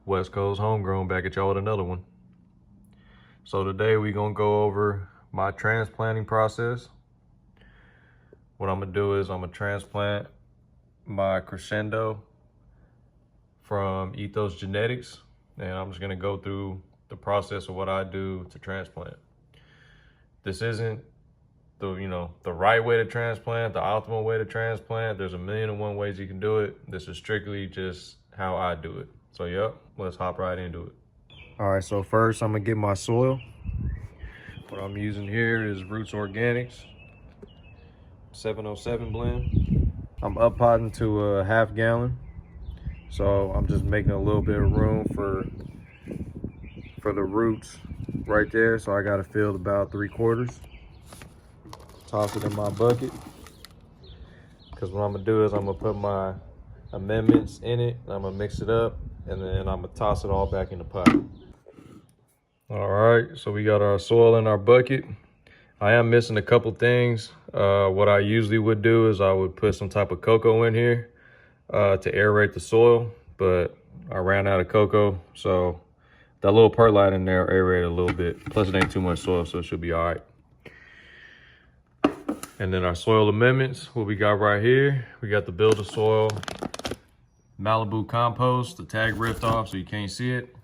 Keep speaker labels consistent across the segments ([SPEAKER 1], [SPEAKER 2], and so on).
[SPEAKER 1] West Coast Homegrown back at y'all with another one. So today we gonna go over my transplanting process. What I'm gonna do is I'm gonna transplant my crescendo from Ethos Genetics, and I'm just gonna go through the process of what I do to transplant. This isn't the right way to transplant, the optimal way to transplant. There's a million and one ways you can do it. This is strictly just how I do it. So yep, let's hop right into it. All right, so first I'm gonna get my soil. What I'm using here is Roots Organics 707 blend. I'm up potting to a half gallon. So I'm just making a little bit of room for the roots right there. So I gotta fill about 3/4. Toss it in my bucket. Because what I'm gonna do is I'm gonna put my amendments in it, and I'm gonna mix it up, and then I'm gonna toss it all back in the pot. All right, so we got our soil in our bucket. I am missing a couple things. What I usually would do is I would put some type of cocoa in here to aerate the soil, but I ran out of cocoa, so that little perlite in there aerated a little bit. Plus it ain't too much soil, so it should be all right. And then our soil amendments, what we got right here, we got the Builder Soil Malibu compost. The tag ripped off so you can't see it.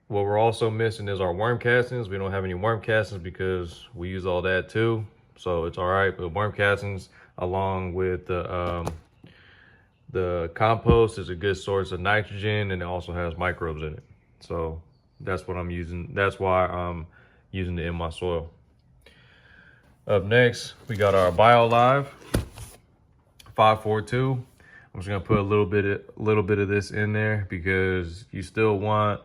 [SPEAKER 1] What we're also missing is our worm castings. We don't have any worm castings because we use all that too, so it's all right. But worm castings along with the compost is a good source of nitrogen, and it also has microbes in it. So that's what I'm using. That's why I'm using it in my soil. Up next, we got our BioLive 542. I'm just gonna put a little bit of this in there because you still want,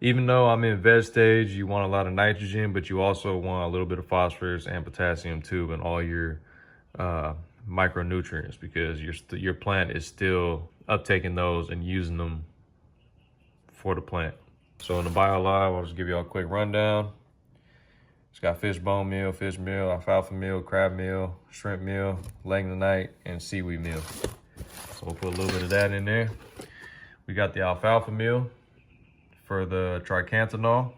[SPEAKER 1] even though I'm in veg stage, you want a lot of nitrogen, but you also want a little bit of phosphorus and potassium too in all your micronutrients, because your plant is still uptaking those and using them for the plant. So in the BioLive, I'll just give you all a quick rundown. It's got fish bone meal, fish meal, alfalfa meal, crab meal, shrimp meal, langolinite, and seaweed meal. So we'll put a little bit of that in there. We got the alfalfa meal for the tricanthanol.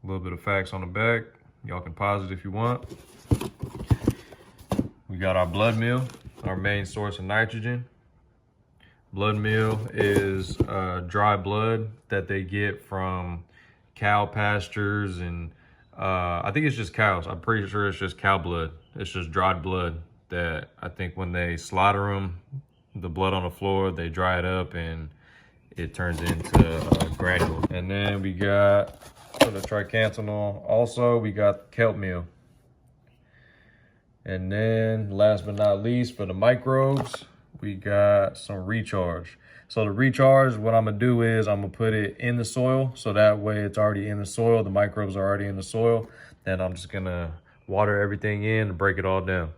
[SPEAKER 1] A little bit of facts on the back. Y'all can pause it if you want. We got our blood meal, our main source of nitrogen. Blood meal is dry blood that they get from cow pastures, and I think it's just cows. I'm pretty sure it's just cow blood. It's just dried blood that I think when they slaughter them, the blood on the floor, they dry it up and it turns into granules. And then we got, for the tricanthanol also, we got kelp meal. And then last but not least, for the microbes, we got some recharge. So the recharge, what I'm gonna do is I'm gonna put it in the soil, so that way it's already in the soil, the microbes are already in the soil. Then I'm just gonna water everything in and break it all down.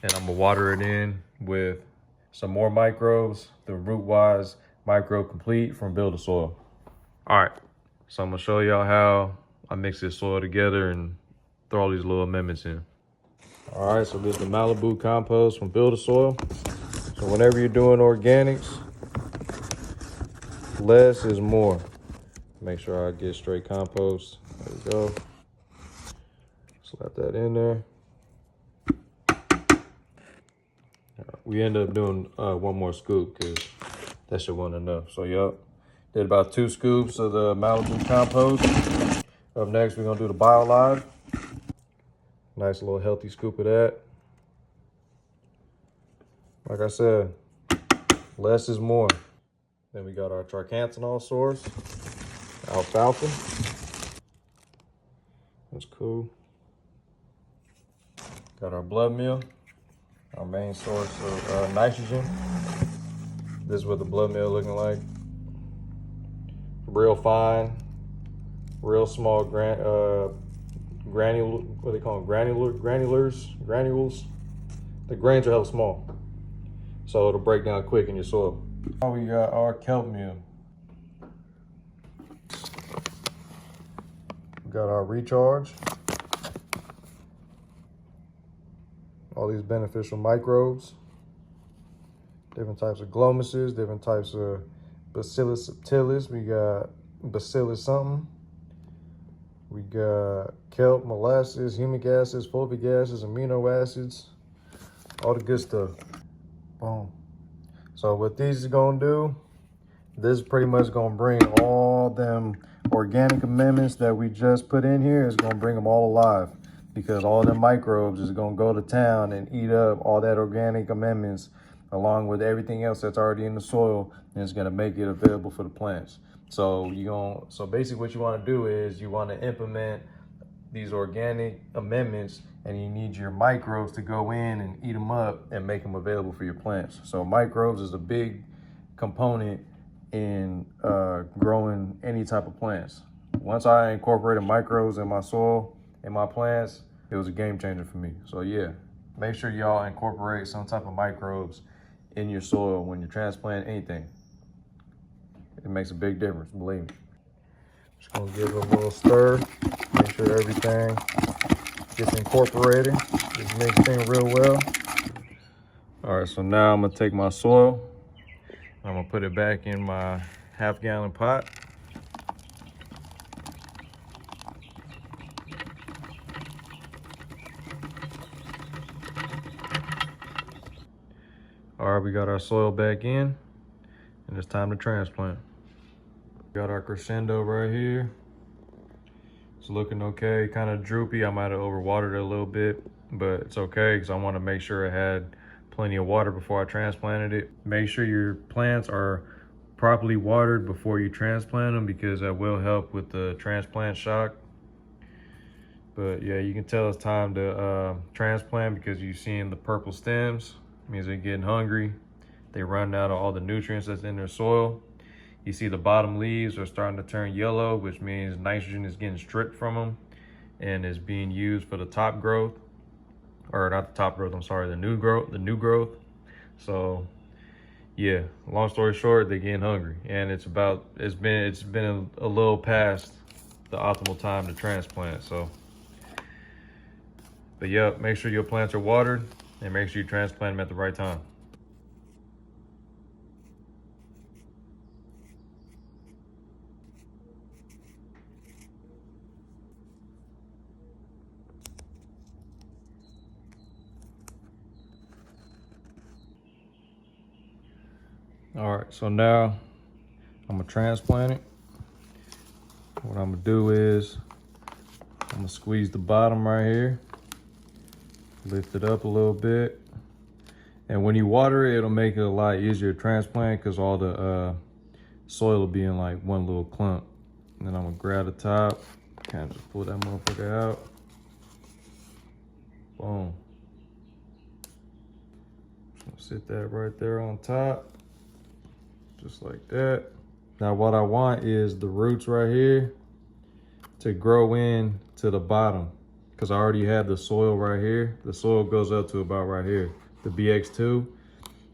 [SPEAKER 1] And I'm gonna water it in with some more microbes, the Rootwise Micro Complete from Builder Soil. All right, so I'm gonna show y'all how I mix this soil together and throw all these little amendments in. All right, so this is the Malibu compost from Builder Soil. So whenever you're doing organics, less is more. Make sure I get straight compost. There we go. Slap that in there. We end up doing one more scoop because that shit wasn't enough. So yep, did about 2 scoops of the Malibu compost. Up next, we're gonna do the BioLive. Nice little healthy scoop of that. Like I said, less is more. Then we got our tricanthanol source, alfalfa. That's cool. Got our blood meal, our main source of nitrogen. This is what the blood meal looking like. Real fine, real small granules. Granules. The grains are hella small, so it'll break down quick in your soil. Now we got our kelp meal. We got our recharge. All these beneficial microbes. different types of glomuses, different types of Bacillus subtilis. We got Bacillus something. We got kelp, molasses, humic acids, fulvic acids, amino acids, all the good stuff. Boom. So what these is gonna do, this is pretty much gonna bring all them organic amendments that we just put in here, is gonna bring them all alive, because all the microbes is gonna go to town and eat up all that organic amendments along with everything else that's already in the soil, and it's gonna make it available for the plants. So so basically what you wanna do is you wanna implement these organic amendments, and you need your microbes to go in and eat them up and make them available for your plants. So microbes is a big component in growing any type of plants. Once I incorporated microbes in my soil and my plants, it was a game changer for me. So yeah, make sure y'all incorporate some type of microbes in your soil when you're transplanting anything. It makes a big difference, believe me. Just gonna give it a little stir, make sure everything gets incorporated. Just mixed in real well. All right, so now I'm gonna take my soil, I'm gonna put it back in my half-gallon pot. All right, we got our soil back in, and it's time to transplant. Got our crescendo right here. It's looking okay, kind of droopy. I might have overwatered it a little bit, but it's okay because I want to make sure it had plenty of water before I transplanted it. Make sure your plants are properly watered before you transplant them, because that will help with the transplant shock. But yeah, you can tell it's time to transplant because you're seeing the purple stems. It means they're getting hungry. They run out of all the nutrients that's in their soil. You see the bottom leaves are starting to turn yellow, which means nitrogen is getting stripped from them and is being used for the top growth, or not the top growth, I'm sorry, the new growth. So yeah, long story short, they're getting hungry, and it's been a little past the optimal time to transplant. So, but yeah, make sure your plants are watered and make sure you transplant them at the right time. All right, so now I'm gonna transplant it. What I'm gonna do is I'm gonna squeeze the bottom right here, lift it up a little bit. And when you water it, it'll make it a lot easier to transplant because all the soil will be in like one little clump. And then I'm gonna grab the top, kind of just pull that motherfucker out. Boom. Just gonna sit that right there on top, just like that. Now what I want is the roots right here to grow in to the bottom, because I already have the soil right here. The soil goes up to about right here, the BX2.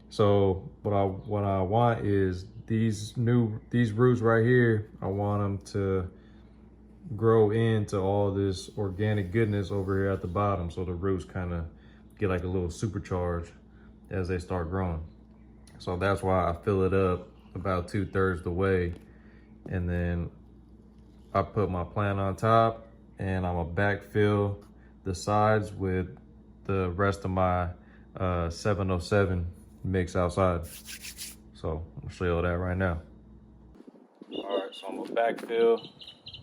[SPEAKER 1] So what I want is these roots right here, I want them to grow into all this organic goodness over here at the bottom, so the roots kind of get like a little supercharge as they start growing. So that's why I fill it up about 2/3 the way, and then I put my plant on top, and I'm gonna backfill the sides with the rest of my 707 mix outside. So I'll show you all that right now. All right, so I'm gonna backfill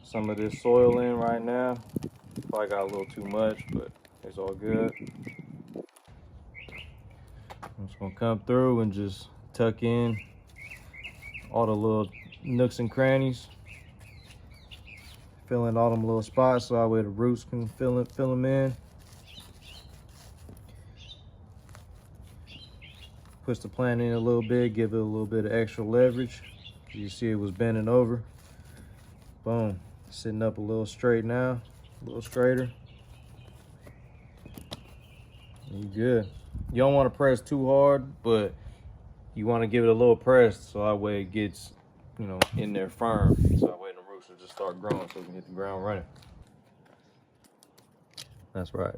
[SPEAKER 1] some of this soil in right now. Probably got a little too much, but it's all good. I'm just gonna come through and just tuck in all the little nooks and crannies, fill in all them little spots so that way the roots can fill them in. Push the plant in a little bit, give it a little bit of extra leverage. You see it was bending over. Boom, sitting up a little straight now, a little straighter. You good. You don't want to press too hard, but you want to give it a little press so that way it gets, you know, in there firm. So that way the roots will just start growing so we can hit the ground running. That's right.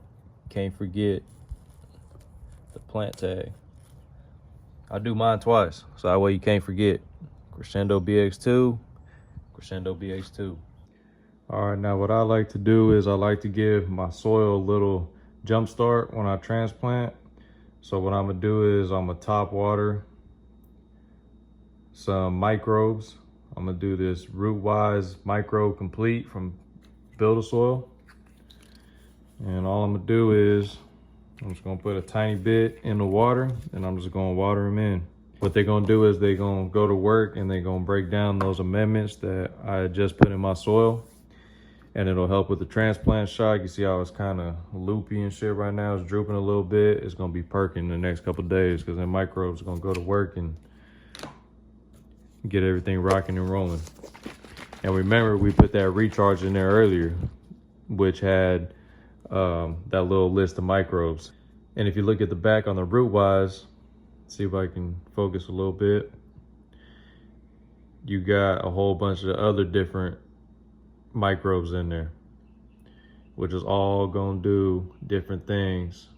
[SPEAKER 1] Can't forget the plant tag. I do mine twice, so that way you can't forget. Crescendo BX2, Crescendo BX2. All right, now what I like to do is I like to give my soil a little jump start when I transplant. So what I'm gonna do is I'm gonna top water some microbes. I'm gonna do this root-wise microbe complete from Builder Soil. And all I'm gonna do is I'm just gonna put a tiny bit in the water and I'm just gonna water them in. What they're gonna do is they're gonna go to work and they're gonna break down those amendments that I just put in my soil. And it'll help with the transplant shot. You see how it's kind of loopy and shit right now. It's drooping a little bit. It's gonna be perking in the next couple of days because the microbes are gonna go to work and get everything rocking and rolling. And remember, we put that recharge in there earlier, which had that little list of microbes. And if you look at the back on the root wise, see if I can focus a little bit. You got a whole bunch of other different microbes in there, which is all gonna do different things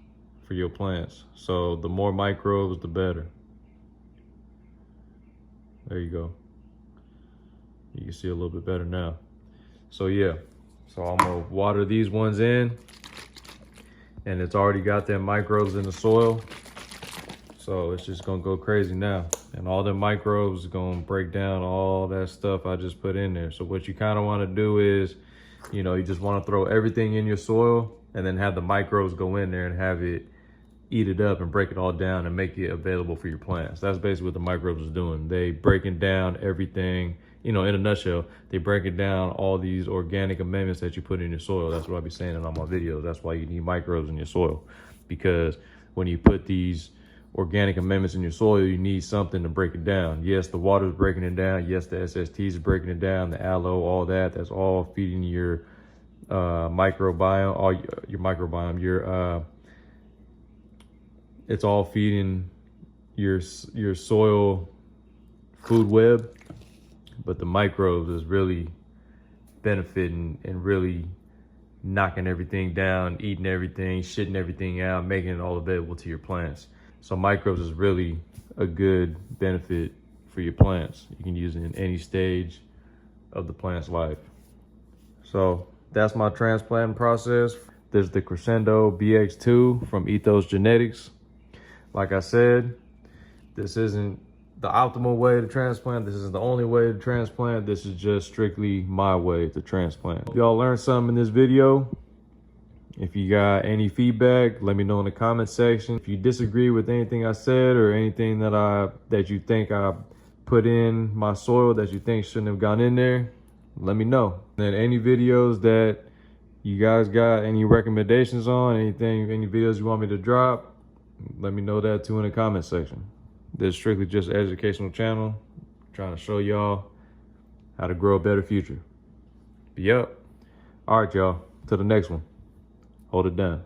[SPEAKER 1] for your plants. So the more microbes, the better. There you go. You can see a little bit better now. So yeah, so I'm gonna water these ones in, and it's already got them microbes in the soil. So it's just gonna go crazy now. And all the microbes are gonna break down all that stuff I just put in there. So what you kind of wanna do is, you know, you just wanna throw everything in your soil and then have the microbes go in there and have it eat it up and break it all down and make it available for your plants. That's basically what the microbes is doing. They breaking down everything, you know, in a nutshell, they breaking down all these organic amendments that you put in your soil. That's what I be saying in all my videos. That's why you need microbes in your soil, because when you put these organic amendments in your soil, you need something to break it down. Yes, the water is breaking it down. Yes, the SSTs is breaking it down, the aloe, all that. That's all feeding your microbiome, all your microbiome. It's all feeding your soil food web, but the microbes is really benefiting and really knocking everything down, eating everything, shitting everything out, making it all available to your plants. So microbes is really a good benefit for your plants. You can use it in any stage of the plant's life. So that's my transplanting process. There's the Crescendo BX2 from Ethos Genetics. Like I said, this isn't the optimal way to transplant. This isn't the only way to transplant. This is just strictly my way to transplant. If y'all learned something in this video, if you got any feedback, let me know in the comment section. If you disagree with anything I said or anything that you think I put in my soil that you think shouldn't have gone in there, let me know. And any videos that you guys got any recommendations on, any videos you want me to drop, let me know that too in the comment section. This is strictly just an educational channel, trying to show y'all how to grow a better future. Be up. All right, y'all, to the next one. Hold it down.